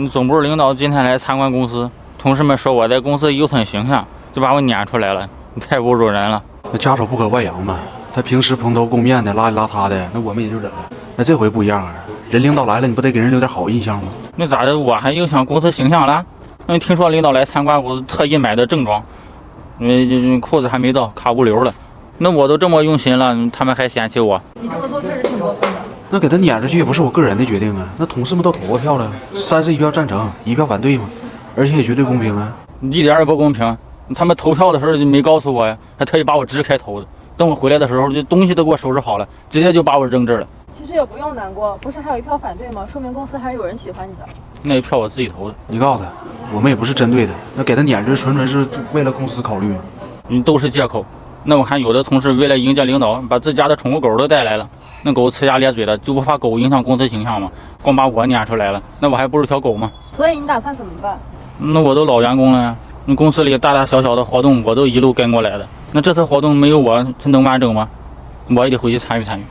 总部领导今天来参观公司，同事们说我在公司有损形象，就把我撵出来了，太侮辱人了。那家丑不可外扬嘛，他平时蓬头垢面的、邋里邋遢的，那我们也就忍了。那这回不一样啊，人领导来了，你不得给人留点好印象吗？那咋的？我还影响公司形象了？听说领导来参观，我特意买的正装，裤子还没到，卡物流了。那我都这么用心了，他们还嫌弃我？你这么做确实挺过分的。那给他撵出去也不是我个人的决定啊，那同事们都投过票了，31票赞成，1票反对嘛，而且也绝对公平啊。一点也不公平，他们投票的时候就没告诉我呀，还特意把我支开投的。等我回来的时候，就东西都给我收拾好了，直接就把我扔这儿了。其实也不用难过，不是还有1票反对吗？说明公司还是有人喜欢你的。那一票我自己投的。你告诉他，我们也不是针对的，那给他撵这纯是为了公司考虑嘛。都是借口。那我看有的同事为了迎接领导，把自家的宠物狗都带来了，那狗呲牙咧嘴的，就不怕狗影响公司形象吗？光把我撵出来了，那我还不如条狗吗？所以你打算怎么办？那我都老员工了呀，那公司里大大小小的活动我都一路跟过来的，那这次活动没有我，它能完整吗？我也得回去参与参与。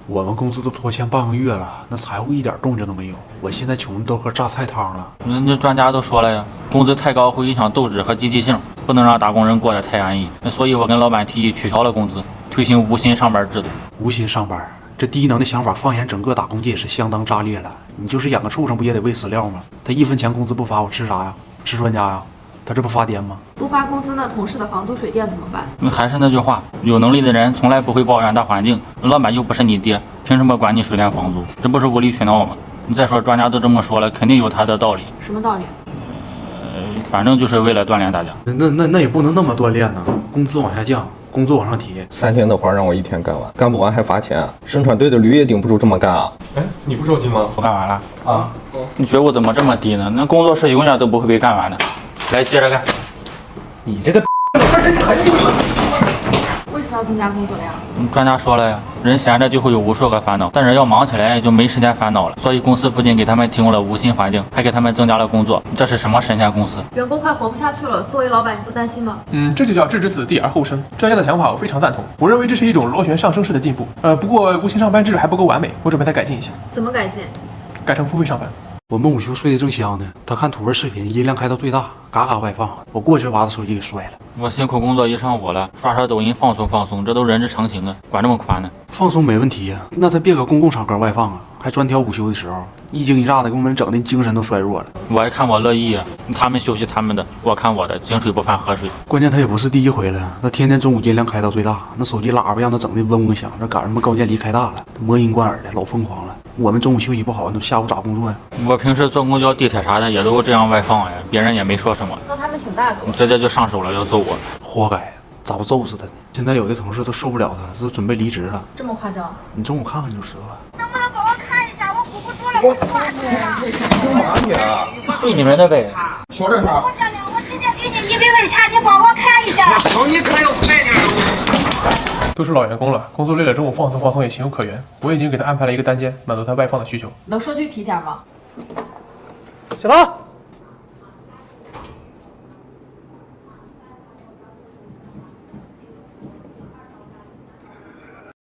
我们公司都拖欠半个月了，那财务一点动静都没有，我现在穷的都喝榨菜汤了。那专家都说了呀，工资太高会影响斗志和积极性，不能让打工人过得太安逸。所以我跟老板提议取消了工资，推行无薪上班制度。无薪上班，这低能的想法放眼整个打工界也是相当炸裂了。你就是养个畜生不也得喂饲料吗？他1分钱工资不发，我吃啥呀？吃专家呀？他这不发癫吗？不发工资，那同事的房租水电怎么办？还是那句话，有能力的人从来不会抱怨大环境。老板又不是你爹，凭什么管你水电房租？这不是无理取闹吗？你再说专家都这么说了，肯定有他的道理。什么道理？反正就是为了锻炼大家。那也不能那么锻炼呢，工资往下降，工作往上提。3天的活让我1天干完，干不完还罚钱，生产队的驴也顶不住这么干啊！哎，你不着急吗？我干完了啊？你觉悟怎么这么低呢？那工作室永远都不会被干完的。来，接着干。你这个为什么要增加工作量？专家说了呀，人闲着就会有无数个烦恼，但人要忙起来就没时间烦恼了。所以公司不仅给他们提供了无薪环境，还给他们增加了工作。这是什么神仙公司？员工快活不下去了，作为老板你不担心吗？这就叫置之死地而后生。专家的想法我非常赞同，我认为这是一种螺旋上升式的进步。不过无薪上班制还不够完美，我准备再改进一下，怎么改进？改成付费上班。我们午休睡得正香呢，他看土味视频音量开到最大，嘎嘎外放，我过去把他手机给摔了。我辛苦工作一上午了，刷刷抖音放松放松，这都人之常情啊，管这么宽呢？放松没问题呀，那他别搁公共场合外放啊，还专挑午休的时候，一惊一乍的，给我们整的精神都衰弱了。我还看我乐意啊，他们休息他们的，我看我的，井水不犯河水。关键他也不是第一回了，那天天中午音量开到最大，那手机喇叭让他整的嗡嗡响，这赶上什么高渐离开大了，魔音贯耳的，老疯狂了。我们中午休息不好，那下午咋工作呀？我平时坐公交、地铁啥的也都这样外放呀，别人也没说什么。那他们挺大度。直接就上手了，要揍我。活该，咋不揍死他呢？现在有的同事都受不了他，都准备离职了。这么夸张？你中午看看就知道了。能不能帮我看一下？我鼓不住了，我挂住了。干嘛你啊？睡你们的呗。小点声。我这里，我直接给你100块钱，你帮我看一下。等你可要快点。都是老员工了，工作累了，中午放松放松也情有可原。我已经给他安排了一个单间，满足他外放的需求。能说具体点吗？小唐，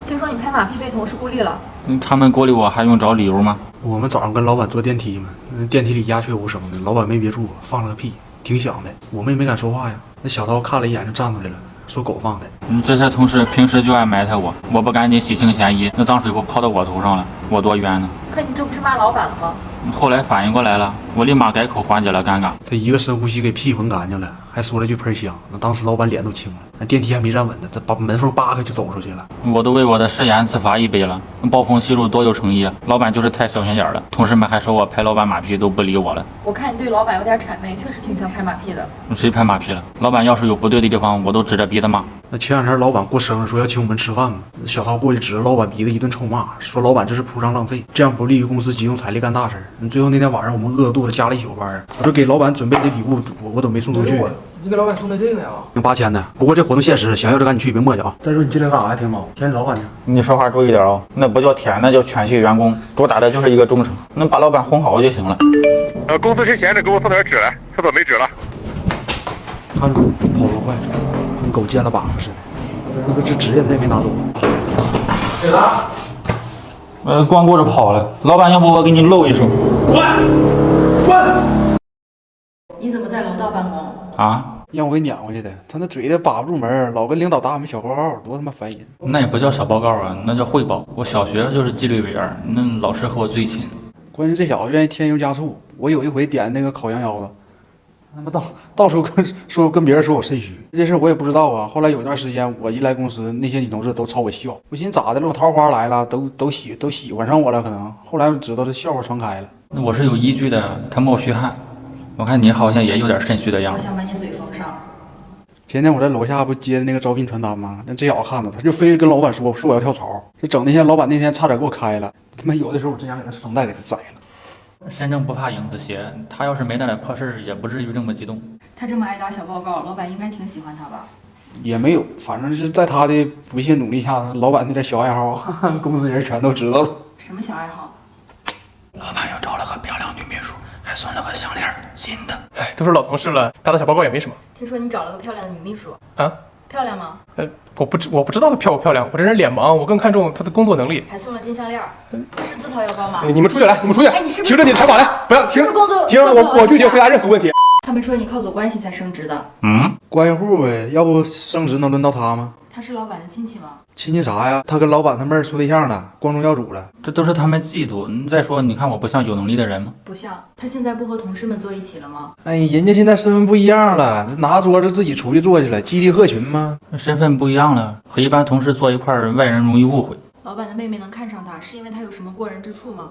听说你拍马屁被同事孤立了。他们孤立我还用找理由吗？我们早上跟老板坐电梯嘛，那电梯里鸦雀无声的，老板没憋住，放了个屁，挺响的，我们也没敢说话呀。那小刀看了一眼就站出来了，说狗放的。这些同事平时就爱埋汰我，我不赶紧洗清嫌疑，那脏水不抛到我头上了，我多冤呢。可你这不是骂老板了吗？后来反应过来了，我立马改口缓解了尴尬。他一个深呼吸给屁闻干净了，还说了句喷香。那当时老板脸都青了，那电梯还没站稳呢，他把门缝扒开就走出去了。我都为我的誓言自罚1杯了，暴风吸入多有诚意啊！老板就是太小心眼了，同事们还说我拍老板马屁都不理我了。我看你对老板有点谄媚，确实挺像拍马屁的。谁拍马屁了？老板要是有不对的地方，我都指着鼻子骂。那前2天老板过生日说要请我们吃饭嘛，小涛过去指着老板鼻子一顿臭骂，说老板这是铺张浪费，这样不利于公司集中财力干大事。最后那天晚上我们饿肚子加了1宿班，我这给老板准备的礼物我都没送出去。你给老板送的这个呀？用8000的，不过这活动限时，想要就赶紧去，别磨叽啊！再说你进来干啥呀？天猫，嫌你老板呢？你说话注意点哦，那不叫舔，那叫犬系员工，主打的就是一个忠诚，能把老板哄好就行了。公司是闲着，给我送点纸来，厕所没纸了。看狗跑多快，跟狗见了膀子似的。这指甲他也没拿走。这大，光顾着跑了。老板，要不我给你露一手？你怎么在楼道办公？啊？让我给撵过去的，他那嘴的把不住门，老跟领导打我们小报告，多他妈烦人。那也不叫小报告啊，那叫汇报。我小学就是纪律委员，那老师和我最亲。关键这小子愿意添油加醋。我有一回点那个烤羊腰子，他妈到处跟别人说我肾虚，这事我也不知道啊。后来有一段时间我一来公司，那些女同事都朝我笑，我寻思咋的了？我桃花来了，都喜欢上我了，可能。后来我知道这笑话传开了。那我是有依据的，他冒虚汗。我看你好像也有点肾虚的样子。我想把你嘴封上。前天我在楼下不接的那个招聘传单吗？那这小子看着他就非跟老板说我要跳槽，这整那些老板那天差点给我开了。他妈有的时候我真想给他声带给他摘了。身正不怕影子斜，他要是没那点破事儿，也不至于这么激动。他这么爱打小报告，老板应该挺喜欢他吧？也没有，反正是在他的不懈努力下，老板那点小爱好，公司人全都知道了。什么小爱好？老板又找了个漂亮女秘书，还送了个项链，新的。哎，都是老同事了，打打小报告也没什么听说你找了个漂亮的女秘书，啊。漂亮吗？我不知道她漂不漂亮，我这人脸盲，我更看重她的工作能力。还送了金项链，是自掏腰包吗？你们出去来，你们出去，哎你是不是停着你的采访来，不要停是不是工作停，我拒绝回答任何问题。他们说你靠走关系才升职的，关系户呗，要不升职能轮到他吗？他是老板的亲戚吗？亲戚啥呀？他跟老板他妹儿处对象呢，光宗耀祖了。这都是他们嫉妒。再说，你看我不像有能力的人吗？不像，他现在不和同事们坐一起了吗？哎，人家现在身份不一样了，这拿桌子自己出去坐去了，集体合群吗？身份不一样了，和一般同事坐一块儿，外人容易误会。老板的妹妹能看上他，是因为他有什么过人之处吗？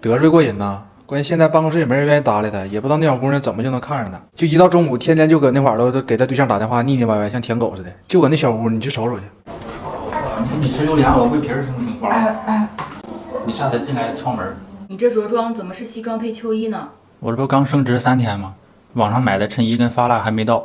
得罪过人呐。关键现在办公室也没人愿意搭理他，也不知道那小姑娘怎么就能看上他。就一到中午，天天就搁那块儿都给他对象打电话，腻腻歪歪，像舔狗似的。就搁那小屋，你去瞅瞅去。你吃榴莲，我会皮儿行不行？你下次进来敲门。你这着装怎么是西装配秋衣呢？我这不刚升职3天吗？网上买的衬衣跟发蜡还没到，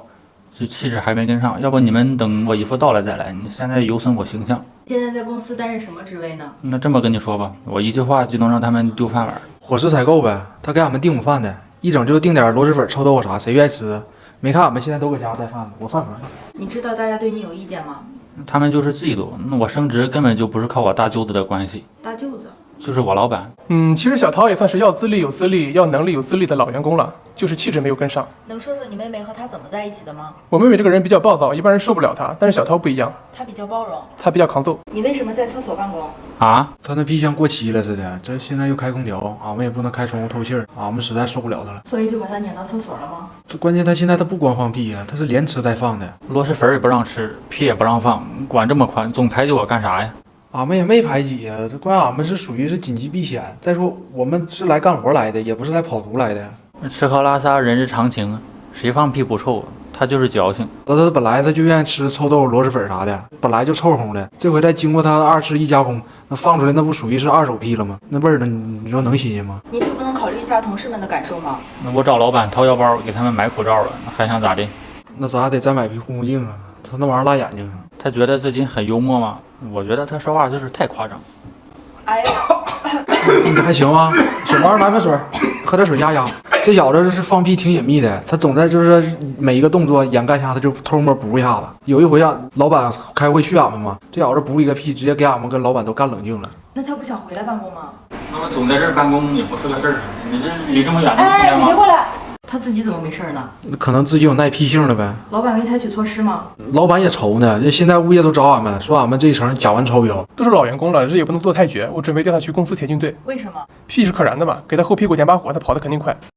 这气质还没跟上。要不你们等我衣服到了再来。你现在有损我形象。现在在公司担任什么职位呢？那这么跟你说吧，我一句话就能让他们丢饭碗。伙食采购呗，他给俺们订午饭的，一整就订点螺蛳粉、臭豆腐啥，谁愿意吃？没看俺们现在都搁家带饭呢，我饭盒呢。你知道大家对你有意见吗？他们就是嫉妒。那我升职根本就不是靠我大舅子的关系，大舅子，就是我老板。其实小陶也算是要资历有资历，要能力有资历的老员工了，就是气质没有跟上。能说说你妹妹和他怎么在一起的吗？我妹妹这个人比较暴躁，一般人受不了她，但是小陶不一样，她比较包容。她比较抗揍。你为什么在厕所办公？啊？他那屁像过期了似的，这现在又开空调，俺们也不能开窗户透气儿，俺们实在受不了他了。所以就把他撵到厕所了吗？这关键他现在他不光放屁呀，他是连吃带放的。螺蛳粉也不让吃，屁也不让放，管这么宽，总排挤我干啥呀？俺们也没排挤呀，这关键俺们是属于是紧急避险。再说我们是来干活来的，也不是来跑图来的。吃喝拉撒人之常情，谁放屁不臭？他就是矫情。他本来他就愿意吃臭豆腐、螺蛳粉啥的，本来就臭烘的，这回再经过他2次1加工，那放出来那不属于是2手屁了吗？那味儿呢？你说能新鲜吗？你就不能考虑一下同事们的感受吗？那我找老板掏腰包给他们买口罩了，还想咋的？那咱还得再买批护目镜啊，他那玩意儿辣眼睛啊。他觉得自己很幽默吗？我觉得他说话就是太夸张。哎呀，你这还行吗？小王来瓶水，喝点水压压。这小子是放屁挺隐秘的，他总在就是每一个动作掩盖下，他就偷摸补一下子。有一回啊，老板开会去俺们嘛，这小子补一个屁，直接给俺们跟老板都干冷静了。那他不想回来办公吗？那我总在这儿办公也不是个事儿啊！你这离这么远，能听哎，见吗？你别过来！他自己怎么没事呢？可能自己有耐屁性了呗。老板没采取措施吗？老板也愁呢，这现在物业都找俺们说俺们这一层假完超标。都是老员工了，这也不能做太绝。我准备调他去公司铁军队。为什么？屁是可燃的嘛，给他后屁股点把火，他跑得肯定快。